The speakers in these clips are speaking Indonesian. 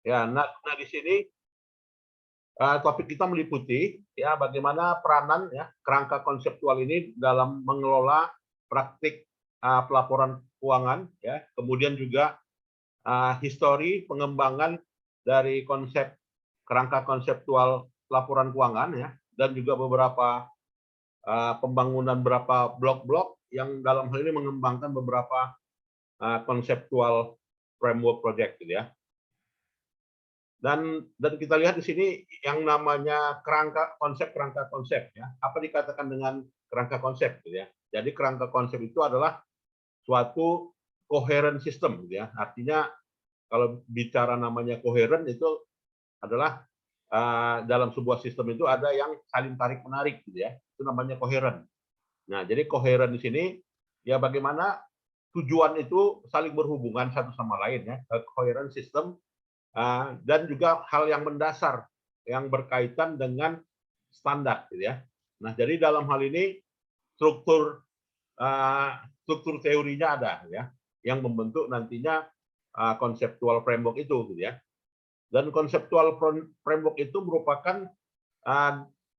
Ya, nah di sini topik kita meliputi ya bagaimana peranan ya kerangka konseptual ini dalam mengelola praktik pelaporan keuangan ya, kemudian juga histori pengembangan dari konsep kerangka konseptual laporan keuangan ya, dan juga beberapa pembangunan beberapa blok-blok yang dalam hal ini mengembangkan beberapa konseptual framework project gitu ya. Dan kita lihat di sini yang namanya kerangka konsep ya. Apa dikatakan dengan kerangka konsep gitu ya. Jadi kerangka konsep itu adalah suatu coherent system gitu ya. Artinya kalau bicara namanya coherent itu adalah dalam sebuah sistem itu ada yang saling tarik menarik gitu ya. Itu namanya coherent. Nah, jadi coherent di sini ya bagaimana tujuan itu saling berhubungan satu sama lain ya. Coherent system dan juga hal yang mendasar yang berkaitan dengan standar gitu ya. Nah, jadi dalam hal ini struktur struktur teorinya ada ya yang membentuk nantinya konseptual framework itu gitu ya. Dan konseptual framework itu merupakan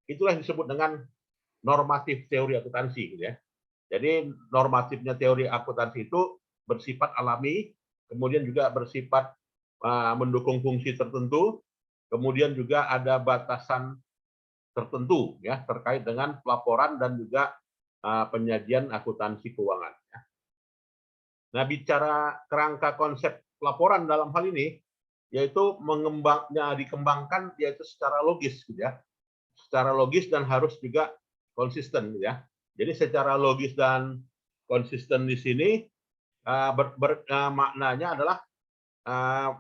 itulah yang disebut dengan normatif teori akuntansi gitu ya. Jadi normatifnya teori akuntansi itu bersifat alami, kemudian juga bersifat mendukung fungsi tertentu, kemudian juga ada batasan tertentu ya terkait dengan pelaporan dan juga penyajian akuntansi keuangan. Ya. Nah, bicara kerangka konsep pelaporan dalam hal ini, yaitu dikembangkan yaitu secara logis, gitu ya, secara logis dan harus juga konsisten, gitu ya. Jadi secara logis dan konsisten di sini maknanya adalah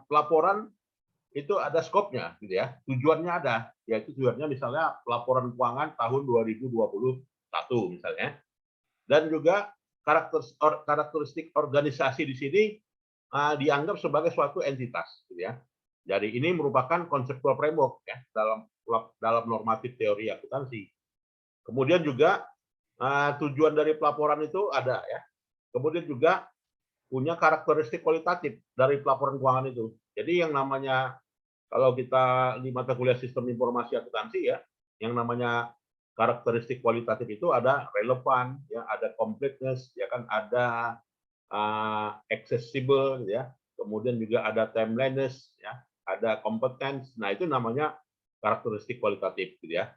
pelaporan itu ada skopnya, gitu ya. Tujuannya ada, yaitu tujuannya misalnya pelaporan keuangan tahun 2021 misalnya. Dan juga karakteristik organisasi di sini dianggap sebagai suatu entitas, gitu ya. Jadi ini merupakan konseptual framework ya dalam normatif teori akuntansi. Kemudian juga tujuan dari pelaporan itu ada ya. Kemudian juga punya karakteristik kualitatif dari pelaporan keuangan itu. Jadi yang namanya kalau kita di mata kuliah sistem informasi akuntansi ya, yang namanya karakteristik kualitatif itu ada relevan, ya, ada completeness, ya kan, ada accessible, ya, kemudian juga ada timeliness, ya, ada competence. Nah itu namanya karakteristik kualitatif, gitu ya.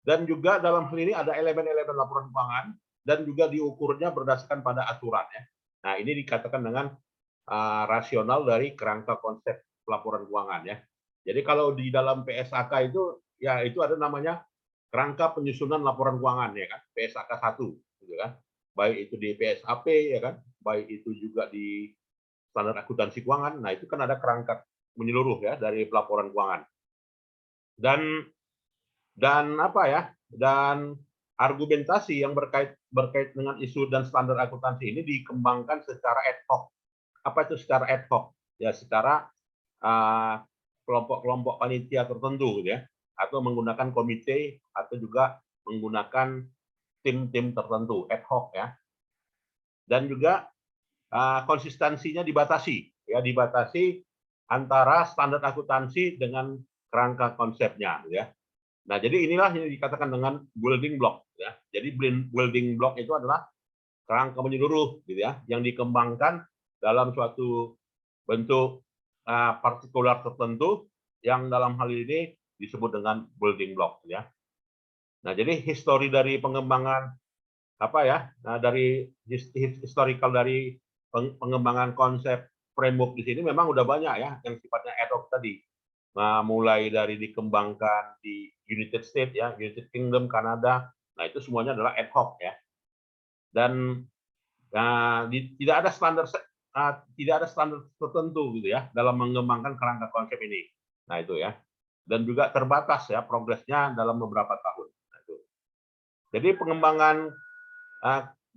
Dan juga dalam hal ini ada elemen-elemen laporan keuangan dan juga diukurnya berdasarkan pada aturan, ya. Nah ini dikatakan dengan rasional dari kerangka konsep laporan keuangan ya. Jadi kalau di dalam PSAK itu ya itu ada namanya kerangka penyusunan laporan keuangan ya kan, PSAK 1 gitu kan. Baik itu di PSAP ya kan, baik itu juga di standar akuntansi keuangan. Nah, itu kan ada kerangka menyeluruh ya dari pelaporan keuangan. Dan apa ya? Dan argumentasi yang berkait dengan isu dan standar akuntansi ini dikembangkan secara ad hoc. Apa itu secara ad hoc? Ya secara kelompok-kelompok panitia tertentu gitu ya, atau menggunakan komite atau juga menggunakan tim-tim tertentu ad hoc ya. Dan juga konsistensinya dibatasi ya, dibatasi antara standar akuntansi dengan kerangka konsepnya gitu ya. Nah, jadi inilah yang dikatakan dengan building block ya. Jadi building block itu adalah kerangka menyeluruh gitu ya, yang dikembangkan dalam suatu bentuk partikular tertentu yang dalam hal ini disebut dengan building block ya. Nah, jadi histori dari pengembangan apa ya? Nah, dari historical dari pengembangan konsep framework di sini memang udah banyak ya yang sifatnya ad hoc tadi. Nah, mulai dari dikembangkan di United States ya, United Kingdom, Kanada. Nah, itu semuanya adalah ad hoc ya. Dan tidak ada standar tertentu gitu ya dalam mengembangkan kerangka konsep ini. Nah itu ya. Dan juga terbatas ya progresnya dalam beberapa tahun. Nah, itu. Jadi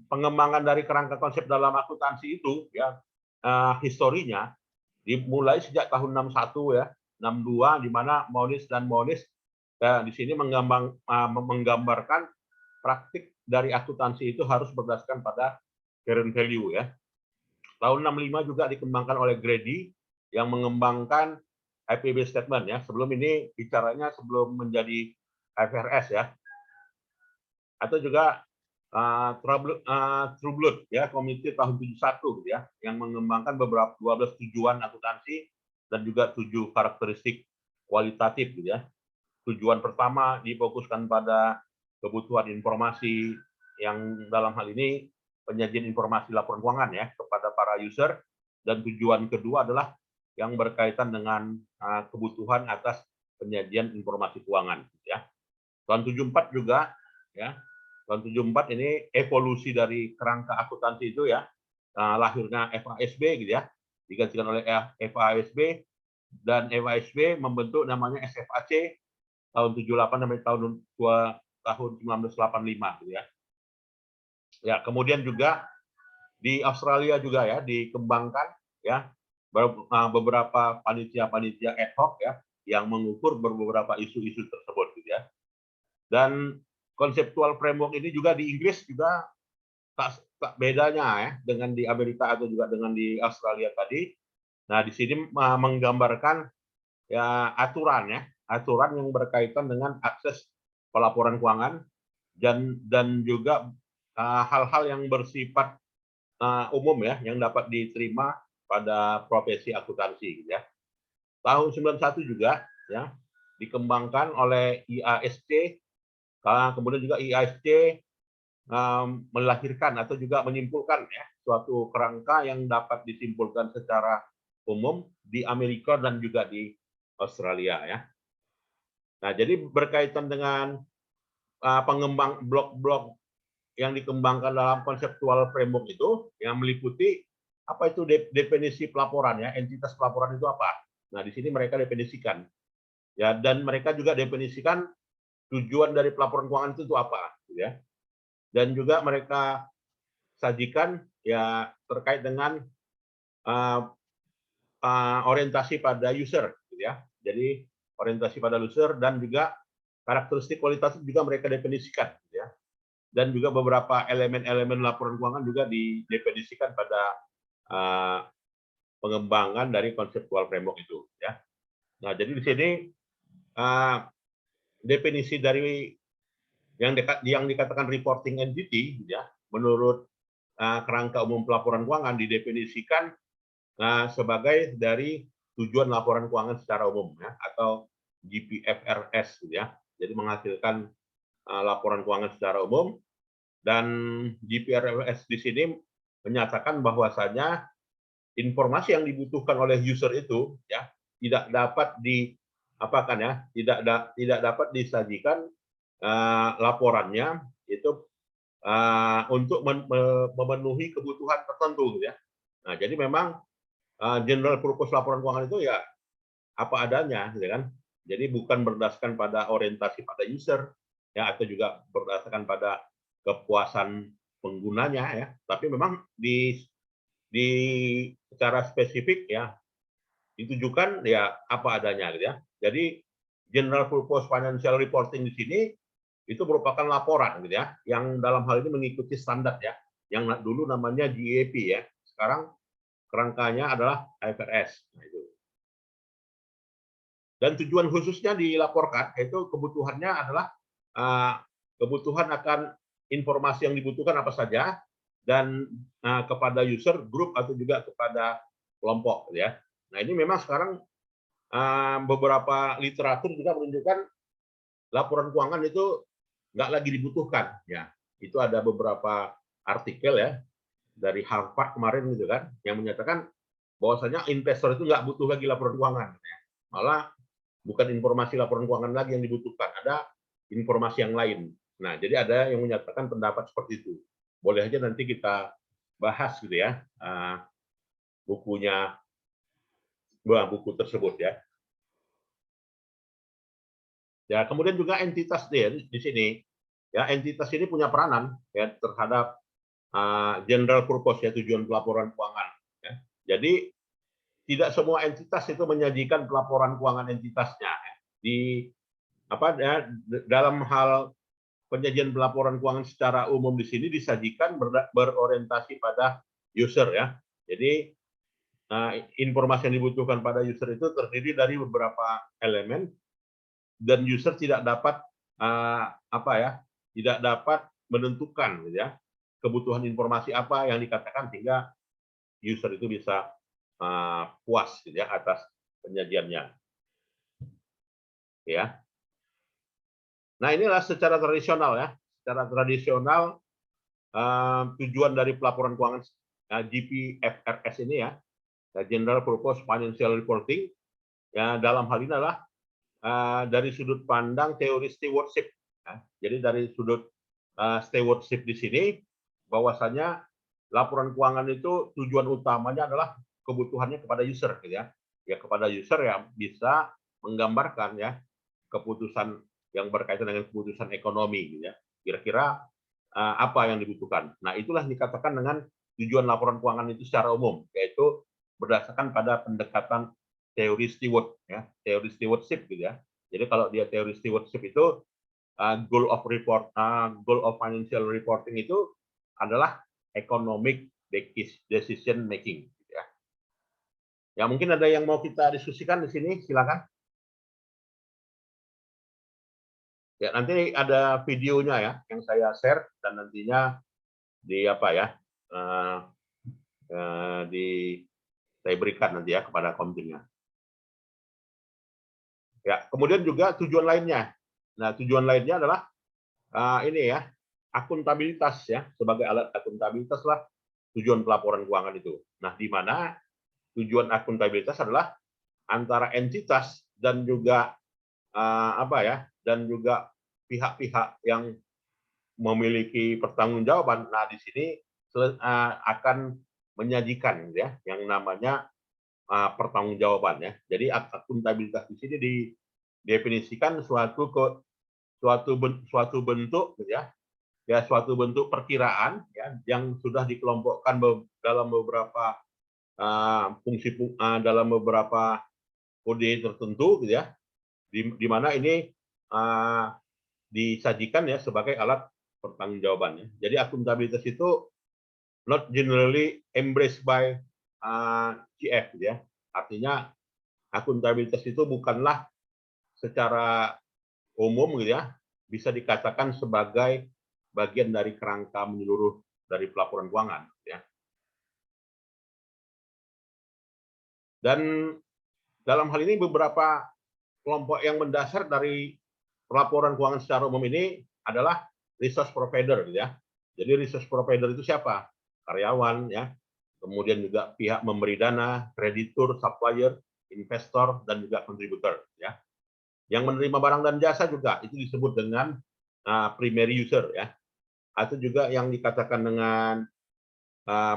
pengembangan dari kerangka konsep dalam akuntansi itu ya historinya dimulai sejak tahun 61 ya, 62 di mana Moniz dan Moniz di sini menggambarkan praktik dari akuntansi itu harus berdasarkan pada current value ya. Tahun 65 juga dikembangkan oleh Grady yang mengembangkan IPB statement ya. Sebelum ini bicaranya sebelum menjadi IFRS ya. Atau juga True Blood ya, komite tahun 71 gitu ya, yang mengembangkan beberapa 12 tujuan akuntansi dan juga 7 karakteristik kualitatif gitu ya. Tujuan pertama difokuskan pada kebutuhan informasi yang dalam hal ini penyajian informasi laporan keuangan ya kepada para user, dan tujuan kedua adalah yang berkaitan dengan kebutuhan atas penyajian informasi keuangan gitu ya. Tahun 74 juga ya. Tahun 74 ini evolusi dari kerangka akuntansi itu ya, lahirnya FASB gitu ya, digantikan oleh FASB, dan FASB membentuk namanya SFAC tahun 78 sampai tahun 1985 gitu ya. Ya, kemudian juga di Australia juga ya dikembangkan ya beberapa panitia-panitia ad hoc ya yang mengukur beberapa isu-isu tersebut gitu ya. Dan konseptual framework ini juga di Inggris juga tak bedanya ya dengan di Amerika atau juga dengan di Australia tadi. Nah, di sini menggambarkan ya aturan yang berkaitan dengan akses pelaporan keuangan dan juga hal-hal yang bersifat umum ya yang dapat diterima pada profesi akuntansi gitu ya. Tahun 91 juga ya dikembangkan oleh IASC, kemudian juga IASC melahirkan atau juga menyimpulkan ya suatu kerangka yang dapat disimpulkan secara umum di Amerika dan juga di Australia ya. Nah, jadi berkaitan dengan pengembang blok-blok yang dikembangkan dalam konseptual framework itu yang meliputi apa itu definisi pelaporan ya, entitas pelaporan itu apa. Nah, di sini mereka definisikan ya, dan mereka juga definisikan tujuan dari pelaporan keuangan itu apa gitu ya. Dan juga mereka sajikan ya terkait dengan orientasi pada user gitu ya. Jadi orientasi pada user dan juga karakteristik kualitatif juga mereka definisikan gitu ya. Dan juga beberapa elemen-elemen laporan keuangan juga didefinisikan pada pengembangan dari konseptual framework itu ya. Nah, jadi di sini definisi dari yang dikatakan reporting entity ya, menurut kerangka umum pelaporan keuangan didefinisikan sebagai dari tujuan laporan keuangan secara umum ya, atau GPFRS ya. Jadi menghasilkan laporan keuangan secara umum, dan GPFRS di sini menyatakan bahwasanya informasi yang dibutuhkan oleh user itu ya tidak dapat tidak dapat disajikan laporannya itu untuk memenuhi kebutuhan tertentu ya. Nah, jadi memang general purpose laporan keuangan itu ya apa adanya gitu kan. Jadi bukan berdasarkan pada orientasi pada user ya, atau juga berdasarkan pada kepuasan penggunanya ya, tapi memang di secara spesifik ya ditujukan ya apa adanya gitu ya. Jadi general purpose financial reporting di sini itu merupakan laporan gitu ya, yang dalam hal ini mengikuti standar ya, yang dulu namanya GAAP ya, sekarang kerangkanya adalah IFRS. Nah, itu. Dan tujuan khususnya dilaporkan yaitu kebutuhannya adalah kebutuhan akan informasi yang dibutuhkan apa saja, dan kepada user, grup, atau juga kepada kelompok ya. Nah, ini memang sekarang beberapa literatur juga menunjukkan laporan keuangan itu nggak lagi dibutuhkan ya. Itu ada beberapa artikel ya dari Harvard kemarin gitu kan yang menyatakan bahwasanya investor itu nggak butuh lagi laporan keuangan ya. Malah bukan informasi laporan keuangan lagi yang dibutuhkan, ada informasi yang lain. Nah, jadi ada yang menyatakan pendapat seperti itu. Boleh aja nanti kita bahas gitu ya buku tersebut ya. Ya, kemudian juga entitas di sini. Ya, entitas ini punya peranan ya terhadap general purpose ya, tujuan pelaporan keuangan. Ya. Jadi tidak semua entitas itu menyajikan pelaporan keuangan entitasnya. Ya. Dalam hal penyajian pelaporan keuangan secara umum di sini disajikan berorientasi pada user ya. Jadi informasi yang dibutuhkan pada user itu terdiri dari beberapa elemen dan user tidak dapat tidak dapat menentukan gitu ya, kebutuhan informasi apa yang dikatakan sehingga user itu bisa puas gitu ya atas penyajiannya. Ya. Nah, inilah secara tradisional ya. Secara tradisional tujuan dari pelaporan keuangan GPFRS ini ya, General Purpose Financial Reporting, ya dalam hal ini adalah dari sudut pandang teori stewardship. Ya. Jadi dari sudut stewardship di sini, bahwasanya laporan keuangan itu tujuan utamanya adalah kebutuhannya kepada user, gitu ya. Ya kepada user yang bisa menggambarkan ya keputusan yang berkaitan dengan keputusan ekonomi, gitu ya. Kira-kira apa yang dibutuhkan. Nah, itulah dikatakan dengan tujuan laporan keuangan itu secara umum, yaitu berdasarkan pada pendekatan teori steward, ya, teori stewardship, gitu ya. Jadi kalau dia teori stewardship itu goal of financial reporting itu adalah economic decision making, gitu ya. Ya mungkin ada yang mau kita diskusikan di sini, silakan. Ya, nanti ada videonya ya yang saya share dan nantinya di saya berikan nanti ya kepada komtingnya. Ya, kemudian juga tujuan lainnya. Nah, tujuan lainnya adalah ini ya, akuntabilitas ya, sebagai alat akuntabilitas lah tujuan pelaporan keuangan itu. Nah, di mana tujuan akuntabilitas adalah antara entitas dan juga dan juga pihak-pihak yang memiliki pertanggungjawaban. Nah, di sini akan menyajikan ya yang namanya pertanggungjawaban ya. Jadi akuntabilitas di sini didefinisikan suatu bentuk gitu ya. Ya suatu bentuk perkiraan ya yang sudah dikelompokkan dalam beberapa dalam beberapa kode tertentu gitu ya. Di mana ini disajikan ya sebagai alat pertanggungjawaban ya. Jadi akuntabilitas itu not generally embraced by CF gitu ya. Artinya akuntabilitas itu bukanlah secara umum gitu ya bisa dikatakan sebagai bagian dari kerangka menyeluruh dari pelaporan keuangan ya. Dan dalam hal ini beberapa kelompok yang mendasar dari pelaporan keuangan secara umum ini adalah resource provider gitu ya. Jadi resource provider itu siapa? Karyawan ya. Kemudian juga pihak memberi dana, kreditur, supplier, investor dan juga kontributor ya. Yang menerima barang dan jasa juga itu disebut dengan primary user ya. Atau juga yang dikatakan dengan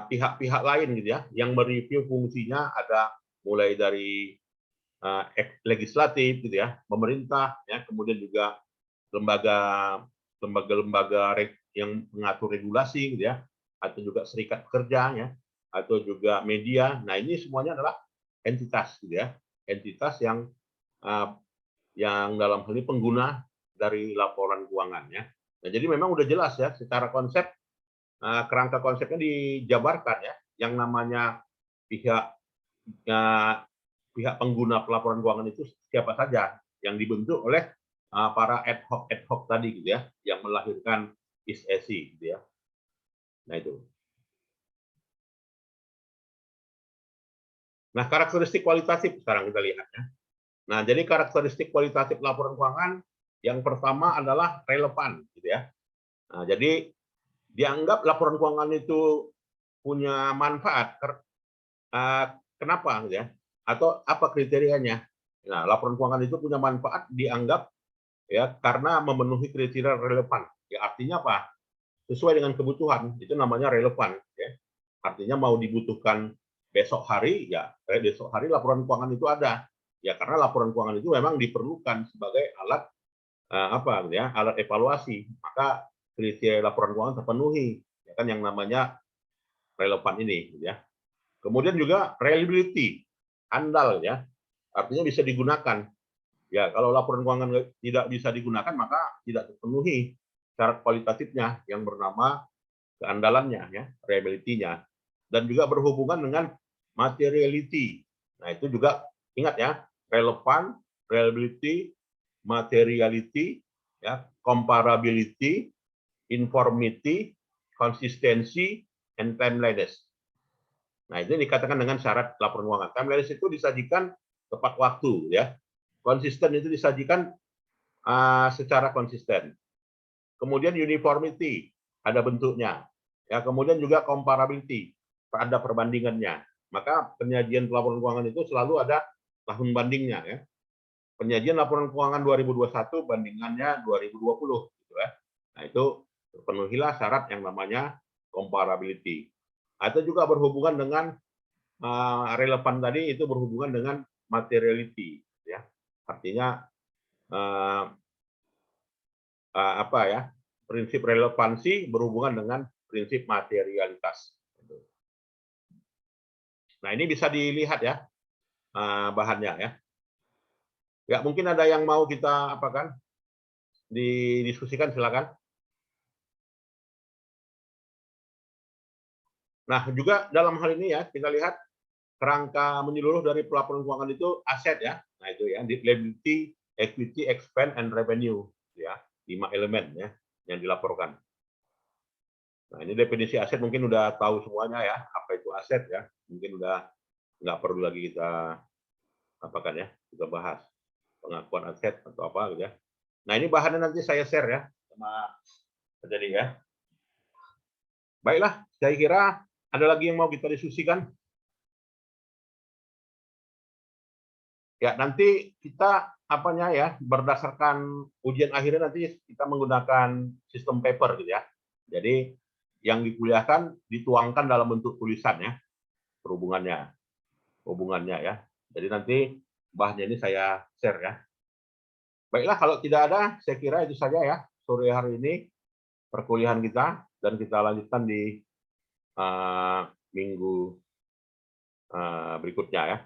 pihak-pihak lain gitu ya, yang mereview fungsinya ada mulai dari legislatif gitu ya, pemerintah ya, kemudian juga lembaga-lembaga yang mengatur regulasi gitu ya, atau juga serikat pekerja ya, atau juga media. Nah, ini semuanya adalah entitas gitu ya. Entitas yang dalam hal ini pengguna dari laporan keuangan ya. Nah, jadi memang udah jelas ya secara konsep kerangka konsepnya dijabarkan ya, yang namanya pihak pengguna pelaporan keuangan itu siapa saja yang dibentuk oleh para ad hoc tadi gitu ya, yang melahirkan ISSI gitu ya. Nah itu. Nah karakteristik kualitatif sekarang kita lihat ya. Nah jadi karakteristik kualitatif laporan keuangan yang pertama adalah relevan gitu ya. Nah jadi dianggap laporan keuangan itu punya manfaat. Kenapa ya? Atau apa kriterianya? Nah, laporan keuangan itu punya manfaat dianggap ya karena memenuhi kriteria relevan. Ya artinya apa? Sesuai dengan kebutuhan, itu namanya relevan ya. Artinya mau dibutuhkan besok hari ya besok hari laporan keuangan itu ada. Ya karena laporan keuangan itu memang diperlukan sebagai alat alat evaluasi. Maka kriteria laporan keuangan terpenuhi. Ya kan yang namanya relevan ini ya. Kemudian juga reliability, andal ya. Artinya bisa digunakan. Ya, kalau laporan keuangan tidak bisa digunakan maka tidak terpenuhi syarat kualitatifnya yang bernama keandalannya ya, reliability-nya. Dan juga berhubungan dengan materiality. Nah, itu juga ingat ya, relevan, reliability, materiality, ya, comparability, informity, konsistensi, and timeliness. Nah, itu dikatakan dengan syarat laporan keuangan. Timeliness itu disajikan tepat waktu, ya. Konsisten itu disajikan secara konsisten. Kemudian uniformity, ada bentuknya. Ya, kemudian juga comparability, ada perbandingannya. Maka penyajian laporan keuangan itu selalu ada tahun bandingnya, ya. Penyajian laporan keuangan 2021 bandingannya 2020, gitu ya. Nah, itu terpenuhilah syarat yang namanya comparability. Atau juga berhubungan dengan relevan tadi, itu berhubungan dengan materiality, ya. Artinya apa ya? Prinsip relevansi berhubungan dengan prinsip materialitas. Nah, ini bisa dilihat ya bahannya ya. Ya, mungkin ada yang mau kita apakan? Didiskusikan, silakan. Nah, juga dalam hal ini ya, kita lihat kerangka menyeluruh dari pelaporan keuangan itu aset ya. Nah, itu ya, liability, equity, expense, and revenue ya. 5 elemen ya yang dilaporkan. Nah, ini definisi aset mungkin udah tahu semuanya ya, apa itu aset ya. Mungkin udah nggak perlu lagi kita apakan ya, kita bahas pengakuan aset atau apa gitu ya. Nah, ini bahannya nanti saya share ya sama jadi ya. Baiklah, saya kira ada lagi yang mau kita diskusikan. Ya, nanti kita apanya ya, berdasarkan ujian akhirnya nanti kita menggunakan sistem paper gitu ya. Jadi yang dikuliahkan dituangkan dalam bentuk tulisan ya, hubungannya ya. Jadi nanti bahannya ini saya share ya. Baiklah, kalau tidak ada, saya kira itu saja ya sore hari ini perkuliahan kita, dan kita lanjutkan di minggu berikutnya ya.